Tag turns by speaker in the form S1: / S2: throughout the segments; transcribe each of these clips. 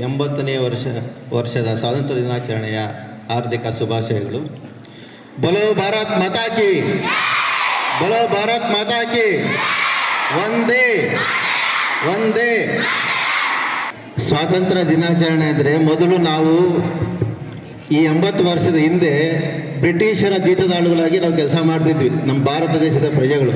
S1: 80ನೇ ವರ್ಷದ ಸ್ವಾತಂತ್ರ್ಯ ದಿನಾಚರಣೆಯ ಹಾರ್ದಿಕ ಶುಭಾಶಯಗಳು. ಬೋಲೋ ಭಾರತ್ ಮಾತಾ ಕಿ, ಬೋಲೋ ಭಾರತ್ ಮಾತಾ ಕಿ, ವಂದೇ ವಂದೇ. ಸ್ವಾತಂತ್ರ್ಯ ದಿನಾಚರಣೆ ಅಂದರೆ ಮೊದಲು ನಾವು ಈ 80 ವರ್ಷದ ಹಿಂದೆ ಬ್ರಿಟಿಷರ ಜೀತದಾಳುಗಳಾಗಿ ನಾವು ಕೆಲಸ ಮಾಡ್ತಿದ್ವಿ, ನಮ್ಮ ಭಾರತ ದೇಶದ ಪ್ರಜೆಗಳು.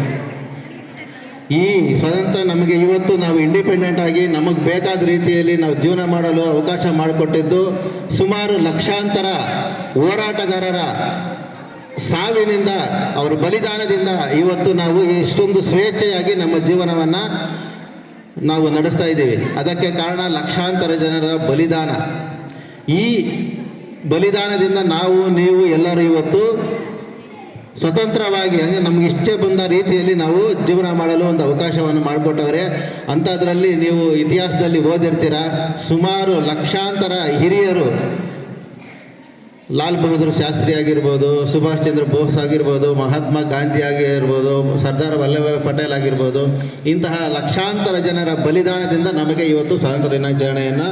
S1: ಈ ಸ್ವಾತಂತ್ರ್ಯ ನಮಗೆ ಇವತ್ತು ನಾವು ಇಂಡಿಪೆಂಡೆಂಟ್ ಆಗಿ ನಮಗೆ ಬೇಕಾದ ರೀತಿಯಲ್ಲಿ ನಾವು ಜೀವನ ಮಾಡಲು ಅವಕಾಶ ಮಾಡಿಕೊಟ್ಟಿದ್ದು ಸುಮಾರು ಲಕ್ಷಾಂತರ ಹೋರಾಟಗಾರರ ಸಾವಿನಿಂದ, ಅವರ ಬಲಿದಾನದಿಂದ ಇವತ್ತು ನಾವು ಇಷ್ಟೊಂದು ಸ್ವೇಚ್ಛೆಯಾಗಿ ನಮ್ಮ ಜೀವನವನ್ನು ನಾವು ನಡೆಸ್ತಾ ಇದ್ದೀವಿ. ಅದಕ್ಕೆ ಕಾರಣ ಲಕ್ಷಾಂತರ ಜನರ ಬಲಿದಾನ. ಈ ಬಲಿದಾನದಿಂದ ನಾವು ನೀವು ಎಲ್ಲರೂ ಇವತ್ತು ಸ್ವತಂತ್ರವಾಗಿ ಹಾಗೆ ನಮಗೆ ಇಷ್ಟೇ ಬಂದ ರೀತಿಯಲ್ಲಿ ನಾವು ಜೀವನ ಮಾಡಲು ಒಂದು ಅವಕಾಶವನ್ನು ಮಾಡಿಕೊಟ್ಟವ್ರೆ. ಅಂಥದ್ರಲ್ಲಿ ನೀವು ಇತಿಹಾಸದಲ್ಲಿ ಓದಿರ್ತೀರ, ಸುಮಾರು ಲಕ್ಷಾಂತರ ಹಿರಿಯರು, ಲಾಲ್ ಬಹದ್ದೂರ್ ಶಾಸ್ತ್ರಿ ಆಗಿರ್ಬೋದು, ಸುಭಾಷ್ ಚಂದ್ರ ಬೋಸ್ ಆಗಿರ್ಬೋದು, ಮಹಾತ್ಮ ಗಾಂಧಿ ಆಗಿರ್ಬೋದು, ಸರ್ದಾರ್ ವಲ್ಲಭಾಯ್ ಪಟೇಲ್ ಆಗಿರ್ಬೋದು, ಇಂತಹ ಲಕ್ಷಾಂತರ ಜನರ ಬಲಿದಾನದಿಂದ ನಮಗೆ ಇವತ್ತು ಸ್ವಾತಂತ್ರ್ಯ ದಿನಾಚರಣೆಯನ್ನು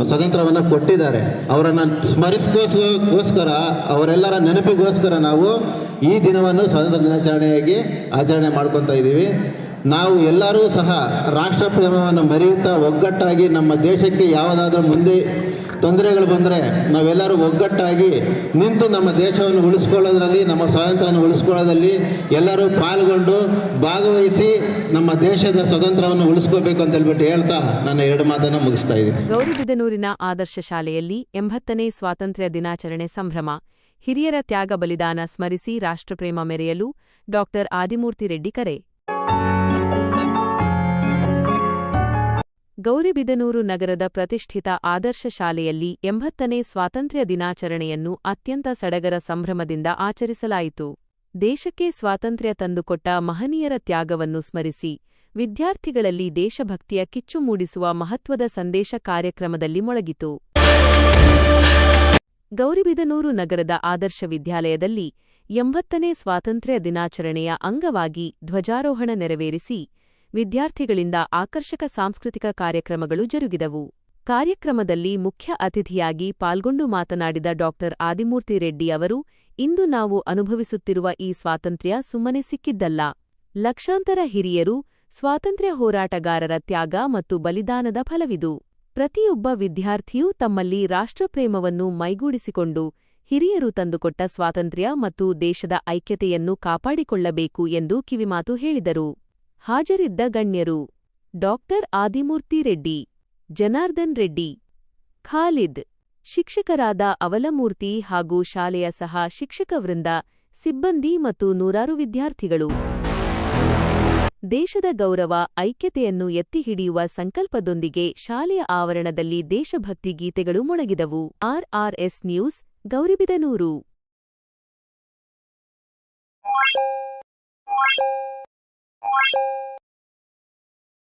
S1: ಸ್ವತಂತ್ರವನ್ನು ಕೊಟ್ಟಿದ್ದಾರೆ. ಅವರನ್ನು ಸ್ಮರಿಸ್ಕೋಸ್ಕರ, ಅವರೆಲ್ಲರ ನೆನಪಿಗೋಸ್ಕರ ನಾವು ಈ ದಿನವನ್ನು ಸ್ವಾತಂತ್ರ್ಯ ದಿನಾಚರಣೆಯಾಗಿ ಆಚರಣೆ ಮಾಡ್ಕೊತಾ ಇದ್ದೀವಿ. ನಾವು ಎಲ್ಲರೂ ಸಹ ರಾಷ್ಟ್ರ ಪ್ರೇಮವನ್ನು ಮೆರೆಯುತ್ತಾ ಒಗ್ಗಟ್ಟಾಗಿ ನಮ್ಮ ದೇಶಕ್ಕೆ ಯಾವುದಾದ್ರೂ ಮುಂದೆ ತೊಂದರೆಗಳು ಬಂದರೆ ನಾವೆಲ್ಲರೂ ಒಗ್ಗಟ್ಟಾಗಿ ನಿಂತು ನಮ್ಮ ದೇಶವನ್ನು ಉಳಿಸ್ಕೊಳ್ಳೋದ್ರಲ್ಲಿ, ನಮ್ಮ ಸ್ವಾತಂತ್ರ್ಯವನ್ನು ಉಳಿಸ್ಕೊಳ್ಳೋದ್ರಲ್ಲಿ ಎಲ್ಲರೂ ಪಾಲ್ಗೊಂಡು ಭಾಗವಹಿಸಿ ನಮ್ಮ ದೇಶದ ಸ್ವಾತಂತ್ರ್ಯವನ್ನು ಉಳಿಸ್ಕೋಬೇಕು ಅಂತ ಹೇಳ್ಬಿಟ್ಟು ಹೇಳ್ತಾ ನನ್ನ 2 ಮಾತನ್ನು ಮುಗಿಸ್ತಾ ಇದ್ದೀನಿ.
S2: ಗೌರಿಬಿದನೂರಿನ ಆದರ್ಶ ಶಾಲೆಯಲ್ಲಿ 80ನೇ ಸ್ವಾತಂತ್ರ್ಯ ದಿನಾಚರಣೆ ಸಂಭ್ರಮ. ಹಿರಿಯರ ತ್ಯಾಗ ಬಲಿದಾನ ಸ್ಮರಿಸಿ ರಾಷ್ಟ್ರಪ್ರೇಮ ಮೆರೆಯಲು ಡಾ. ಆದಿಮೂರ್ತಿ ರೆಡ್ಡಿ ಕರೆ. ಗೌರಿಬಿದನೂರು ನಗರದ ಪ್ರತಿಷ್ಠಿತ ಆದರ್ಶ ಶಾಲೆಯಲ್ಲಿ 80ನೇ ಸ್ವಾತಂತ್ರ್ಯ ದಿನಾಚರಣೆಯನ್ನು ಅತ್ಯಂತ ಸಡಗರ ಸಂಭ್ರಮದಿಂದ ಆಚರಿಸಲಾಯಿತು. ದೇಶಕ್ಕೆ ಸ್ವಾತಂತ್ರ್ಯ ತಂದುಕೊಟ್ಟ ಮಹನೀಯರ ತ್ಯಾಗವನ್ನು ಸ್ಮರಿಸಿ ವಿದ್ಯಾರ್ಥಿಗಳಲ್ಲಿ ದೇಶಭಕ್ತಿಯ ಕಿಚ್ಚು ಮೂಡಿಸುವ ಮಹತ್ವದ ಸಂದೇಶ ಕಾರ್ಯಕ್ರಮದಲ್ಲಿ ಮೊಳಗಿತು. ಗೌರಿಬಿದನೂರು ನಗರದ ಆದರ್ಶ ವಿದ್ಯಾಲಯದಲ್ಲಿ 80ನೇ ಸ್ವಾತಂತ್ರ್ಯ ದಿನಾಚರಣೆಯ ಅಂಗವಾಗಿ ಧ್ವಜಾರೋಹಣ ನೆರವೇರಿಸಿ ವಿದ್ಯಾರ್ಥಿಗಳಿಂದ ಆಕರ್ಷಕ ಸಾಂಸ್ಕೃತಿಕ ಕಾರ್ಯಕ್ರಮಗಳು ಜರುಗಿದವು. ಕಾರ್ಯಕ್ರಮದಲ್ಲಿ ಮುಖ್ಯ ಅತಿಥಿಯಾಗಿ ಪಾಲ್ಗೊಂಡು ಮಾತನಾಡಿದ ಡಾ. ಆದಿಮೂರ್ತಿ ರೆಡ್ಡಿ ಅವರು, ಇಂದು ನಾವು ಅನುಭವಿಸುತ್ತಿರುವ ಈ ಸ್ವಾತಂತ್ರ್ಯ ಸುಮ್ಮನೆ ಸಿಕ್ಕಿದ್ದಲ್ಲ. ಲಕ್ಷಾಂತರ ಹಿರಿಯರು, ಸ್ವಾತಂತ್ರ್ಯ ಹೋರಾಟಗಾರರ ತ್ಯಾಗ ಮತ್ತು ಬಲಿದಾನದ ಫಲವಿದು. ಪ್ರತಿಯೊಬ್ಬ ವಿದ್ಯಾರ್ಥಿಯೂ ತಮ್ಮಲ್ಲಿ ರಾಷ್ಟ್ರಪ್ರೇಮವನ್ನು ಮೈಗೂಡಿಸಿಕೊಂಡು ಹಿರಿಯರು ತಂದುಕೊಟ್ಟ ಸ್ವಾತಂತ್ರ್ಯ ಮತ್ತು ದೇಶದ ಐಕ್ಯತೆಯನ್ನು ಕಾಪಾಡಿಕೊಳ್ಳಬೇಕು ಎಂದು ಕಿವಿಮಾತು ಹೇಳಿದರು. ಹಾಜರಿದ್ದ ಗಣ್ಯರು ಡಾ. ಆದಿಮೂರ್ತಿ ರೆಡ್ಡಿ, ಜನಾರ್ದನ್ ರೆಡ್ಡಿ, ಖಾಲಿದ್, ಶಿಕ್ಷಕರಾದ ಅವಲಮೂರ್ತಿ ಹಾಗೂ ಶಾಲೆಯ ಸಹ ಶಿಕ್ಷಕವೃಂದ, ಸಿಬ್ಬಂದಿ ಮತ್ತು ನೂರಾರು ವಿದ್ಯಾರ್ಥಿಗಳು. ದೇಶದ ಗೌರವ, ಐಕ್ಯತೆಯನ್ನು ಎತ್ತಿ ಹಿಡಿಯುವ ಸಂಕಲ್ಪದೊಂದಿಗೆ ಶಾಲೆಯ ಆವರಣದಲ್ಲಿ ದೇಶಭಕ್ತಿ ಗೀತೆಗಳು ಮೊಳಗಿದವು. RRS news, Gauribidanur.